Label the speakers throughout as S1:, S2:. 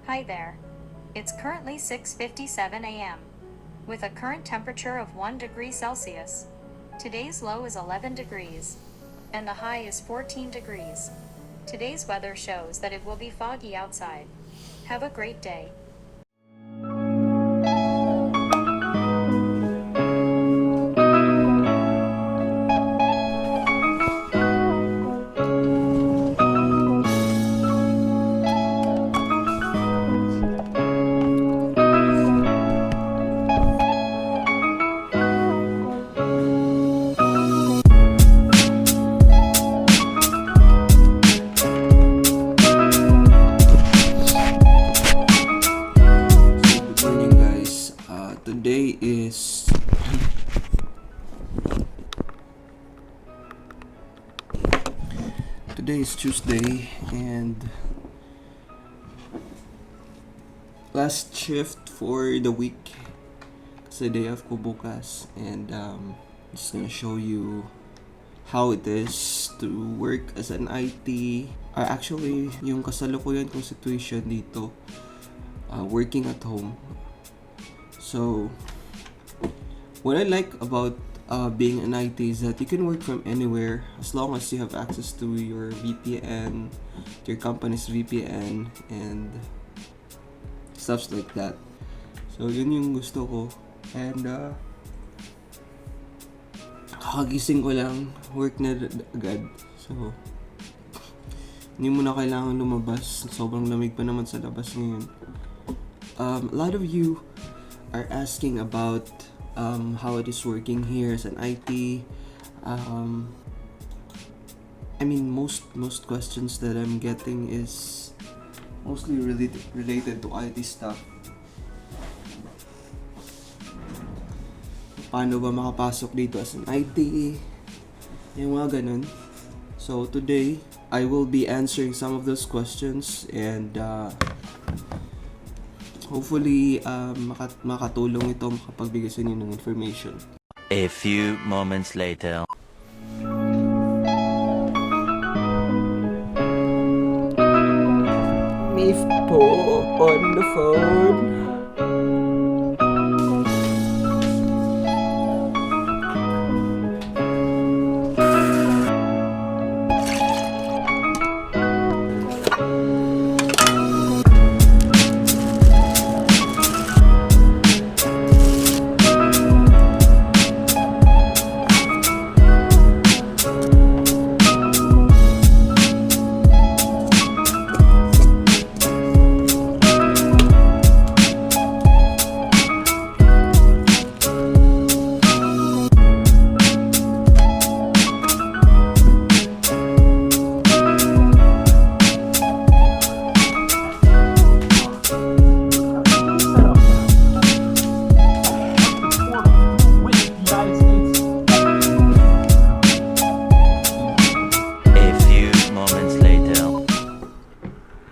S1: Hi there. It's currently 6:57 a.m. with a current temperature of 1 degree Celsius. Today's low is 11 degrees and the high is 14 degrees. Today's weather shows that it will be foggy outside. Have a great day.
S2: Today is Tuesday and last shift for the week. Kasi day off ko bukas and just gonna show you how it is to work as an IT. Actually, yung kasalukuyan kong situation dito, working at home. So, what I like about being an IT is that you can work from anywhere as long as you have access to your VPN, to your company's VPN, and stuff like that. So, yun yung gusto ko. And, kakagising ko lang, work na agad. So, hindi mo na kailangan lumabas. Sobrang lamig pa naman sa labas ngayon. A lot of you are asking about how it is working here as an IT. I mean, most questions that I'm getting is mostly related to IT stuff. Paano ba makapasok dito as an IT? Yung mga ganun. So today, I will be answering some of those questions and hopefully, makatulong ito makapagbigay sa inyo ng information.
S3: A few moments later.
S2: Mif po on the phone.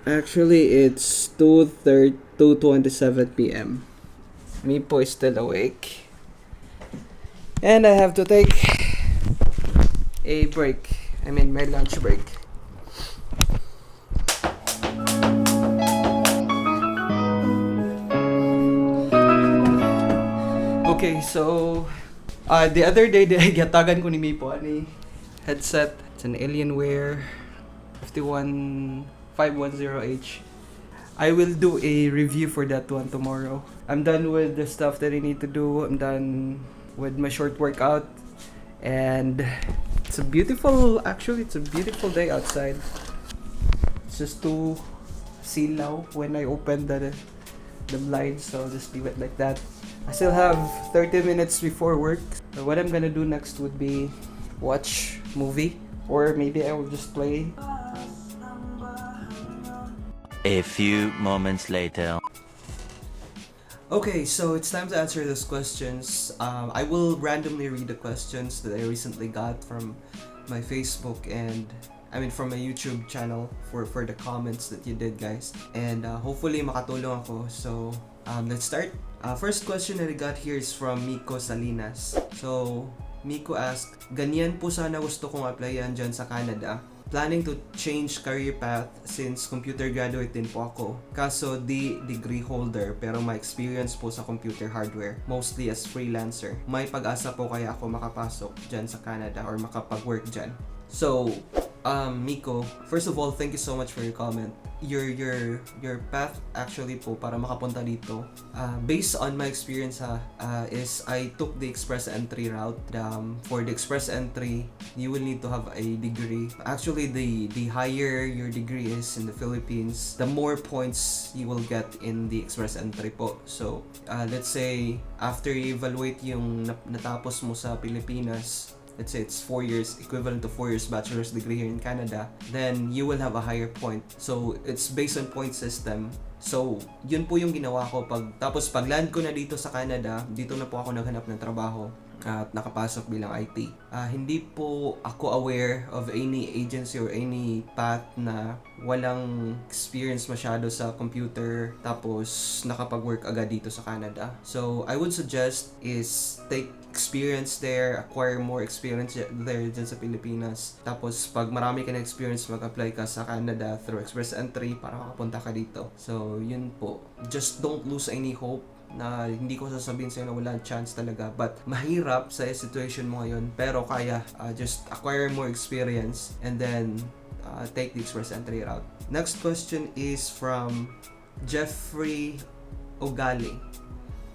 S2: Actually, it's 2:27 p.m. Me po is still awake. And I have to take a break. I mean, my lunch break. Okay, so the other day, gatagan ko ni Mipo ani headset. It's an Alienware 510H. I will do a review for that one tomorrow. I'm done with the stuff that I need to do. I'm done with my short workout. And it's a beautiful day outside. It's just too silaw when I open the blinds, so I'll just leave it like that. I still have 30 minutes before work. So what I'm gonna do next would be watch movie, or maybe I will just play.
S3: A few moments later.
S2: Okay, so it's time to answer those questions. I will randomly read the questions that I recently got from my Facebook and from my YouTube channel for the comments that you did, guys. And hopefully makatulong ako. So let's start. First question that I got here is from Miko Salinas. So Miko asked, ganyan po sana gusto kong applyan dyan sa Canada. planning to change career path since computer graduate din po ako. Kaso di degree holder pero may experience po sa computer hardware, mostly as freelancer. May pag-asa po kaya ako makapasok dyan sa Canada or makapag-work dyan. So, Miko, first of all, thank you so much for your comment. Your path actually po para makapunta dito, based on my experience is I took the express entry route. For the express entry, you will need to have a degree. Actually, the higher your degree is in the Philippines, the more points you will get in the express entry po. So, let's say after you evaluate yung natapos mo sa Pilipinas, let's say it's 4 years, equivalent to 4 years bachelor's degree here in Canada, then you will have a higher point. So, it's based on point system. So, yun po yung ginawa ko. Tapos pag land ko na dito sa Canada, dito na po ako naghanap ng trabaho at nakapasok bilang IT. Hindi po ako aware of any agency or any path na walang experience masyado sa computer tapos nakapag-work agad dito sa Canada. So, I would suggest is take experience there, acquire more experience there dyan sa Pilipinas. Tapos, pag marami ka na experience, mag-apply ka sa Canada through express entry para makapunta ka dito. So, yun po. Just don't lose any hope na hindi ko sasabihin sa'yo na wala chance talaga, but mahirap sa situation mo ngayon, pero kaya. Just acquire more experience and then take the express entry route. Next question is from Jeffrey Ogali.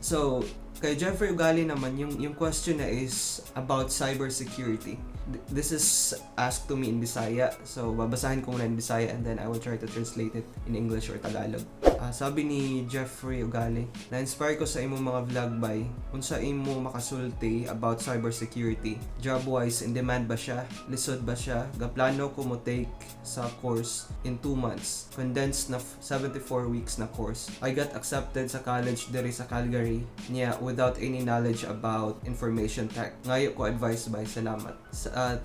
S2: So, kay Jeffrey Ugali naman, yung question na is about cybersecurity. This is asked to me in Bisaya. So, babasahin ko muna in Bisaya and then I will try to translate it in English or Tagalog. Sabi ni Jeffrey Ugali, na-inspire ko sa imong mga vlog by unsa imo makasulti about cybersecurity. Job-wise, in demand ba siya? Lisod ba siya? Gaplano ko mo take sa course in 2 months. Condensed na 74 weeks na course. I got accepted sa college diri sa Calgary niya without any knowledge about information tech. Ngayo ko advice by. Salamat.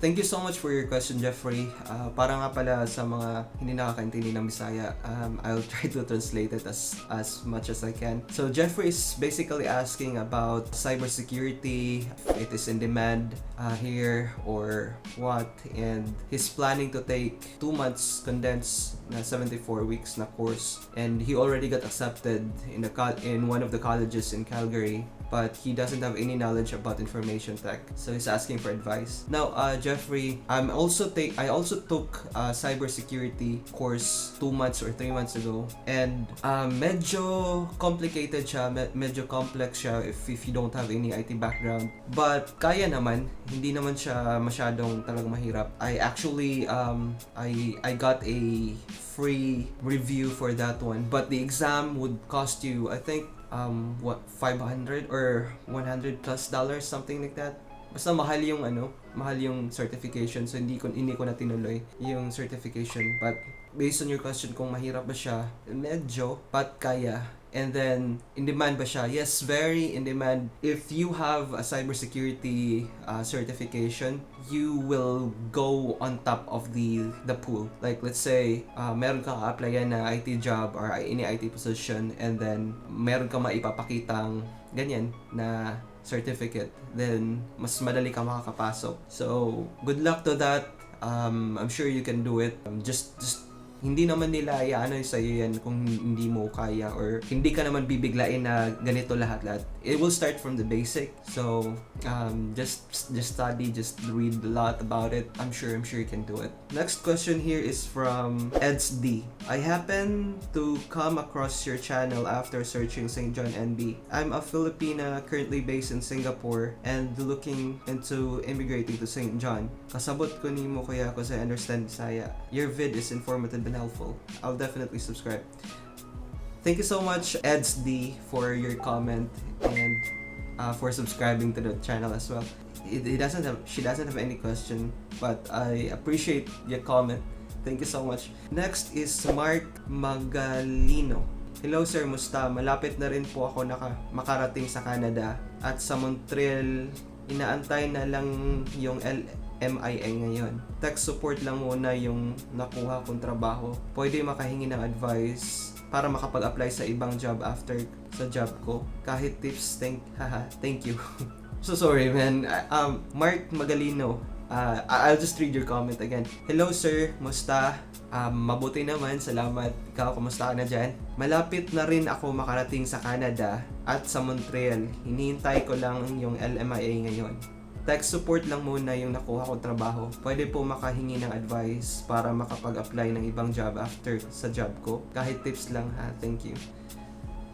S2: Thank you so much for your question, Jeffrey. Para nga pala sa mga hindi nakakaintindi ng Bisaya, I'll try to translate it as much as I can. So Jeffrey is basically asking about cybersecurity, if it is in demand here or what, and he's planning to take 2 months condensed na 74 weeks na course, and he already got accepted in one of the colleges in Calgary, but he doesn't have any knowledge about information tech, so he's asking for advice. Now, Jeffrey, I also took a cybersecurity course 2 months or 3 months ago, and medyo complicated siya, medyo complex siya if you don't have any IT background, but kaya naman, hindi naman siya masyadong talagang mahirap. I actually I got a free review for that one, but the exam would cost you, I think, $500 or $100 plus, something like that. Basta mahal yung certification, so hindi ko na tinuloy yung certification. But based on your question kung mahirap ba siya, medyo, but kaya. And then, in demand ba siya? Yes, very in demand. If you have a cybersecurity certification, you will go on top of the pool. Like, let's say, meron kang applyan na IT job or any IT position, and then meron kang maipapakitang ganyan na certificate, then mas madali ka makakapasok. So, good luck to that. I'm sure you can do it. Just hindi naman nila iaano sa iyo yan kung hindi mo kaya, or hindi ka naman bibiglain na ganito lahat. It will start from the basic. So just study, just read a lot about it. I'm sure you can do it. Next question here is from Eds D. I happen to come across your channel after searching St. John NB. I'm a Filipina currently based in Singapore and looking into immigrating to St. John. Kasabot ko nimo kuya kasi I understand Bisaya. Your vid is informative and helpful. I'll definitely subscribe. Thank you so much, Eds D, for your comment and for subscribing to the channel as well. She doesn't have any question, but I appreciate your comment. Thank you so much. Next is Mark Magalino. Hello sir, musta? Malapit na rin po ako makarating sa Canada at sa Montreal. Inaantay na lang yung MIA ngayon. Tech support lang muna yung nakuha kong trabaho. Pwede makahingi ng advice para makapag-apply sa ibang job after sa job ko. Kahit tips, thank you. So sorry man. Mark Magalino, I'll just read your comment again. Hello sir, musta? Mabuti naman, salamat. Ikaw, kumusta ka na dyan? Malapit na rin ako makarating sa Canada at sa Montreal. Hinihintay ko lang yung LMIA ngayon. Tech support lang muna yung nakuha ko trabaho. Pwede po makahingi ng advice para makapag-apply ng ibang job after sa job ko. Kahit tips lang ha, thank you.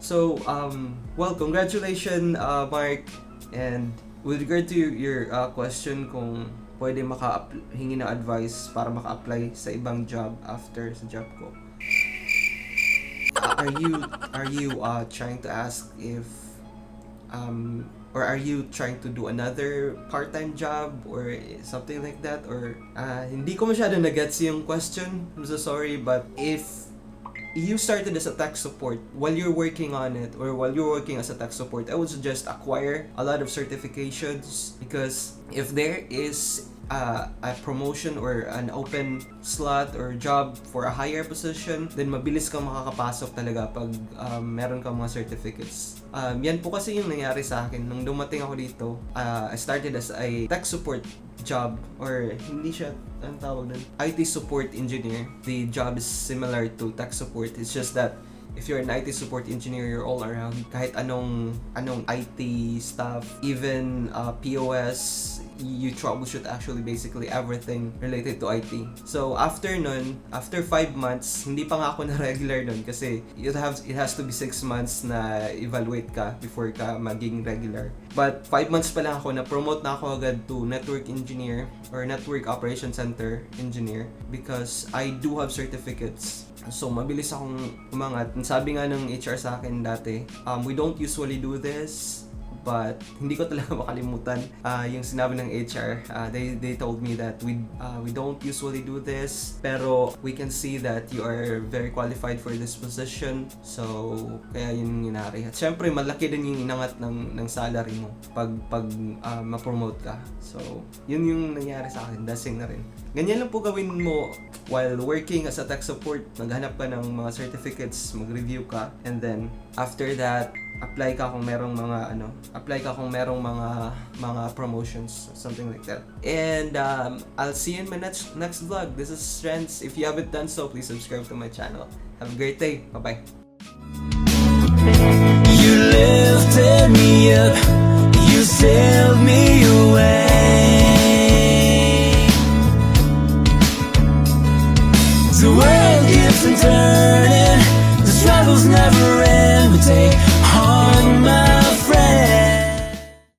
S2: So, well, congratulations Mark. And with regard to your question kung pwede hingi ng advice para maka-apply sa ibang job after sa job ko. Are you trying to ask if or are you trying to do another part-time job or something like that? Or hindi ko masyado na-gets yung question. I'm so sorry, but if you started as a tech support, while you're working on it or while you're working as a tech support, I would suggest acquire a lot of certifications, because if there is a promotion or an open slot or job for a higher position, then mabilis kang makakapasok talaga pag meron kang mga certificates. Yan po kasi yung nangyari sa akin nung dumating ako dito. I started as a tech support job, or hindi siya, ang tawag nun, IT support engineer. The job is similar to tech support. It's just that if you're an IT support engineer, you're all around. Kahit anong IT stuff, even POS, you troubleshoot actually basically everything related to IT. So after nun, after 5 months, hindi pa nga ako na regular nun kasi it has to be 6 months na evaluate ka before ka maging regular. But 5 months pa lang ako, na-promote na ako agad to network engineer or network operation center engineer because I do have certificates. So, mabilis akong umangat. Sabi nga ng HR sa akin dati, we don't usually do this, but hindi ko talaga makalimutan yung sinabi ng HR. They told me that we don't usually do this, pero we can see that you are very qualified for this position. So, kaya yun yung nangyari. At syempre, malaki din yung inangat ng salary mo pag ma-promote ka. So, yun yung nangyari sa akin. Dasing na rin. Ganyan lang po gawin mo while working as a tech support. Maghanap ka ng mga certificates, mag-review ka, and then after that, apply ka kung merong mga promotions, something like that. And I'll see you in my next vlog. This is Strengths. If you haven't done so, please subscribe to my channel. Have a great day. Bye-bye.
S4: You lifted me up, you sailed me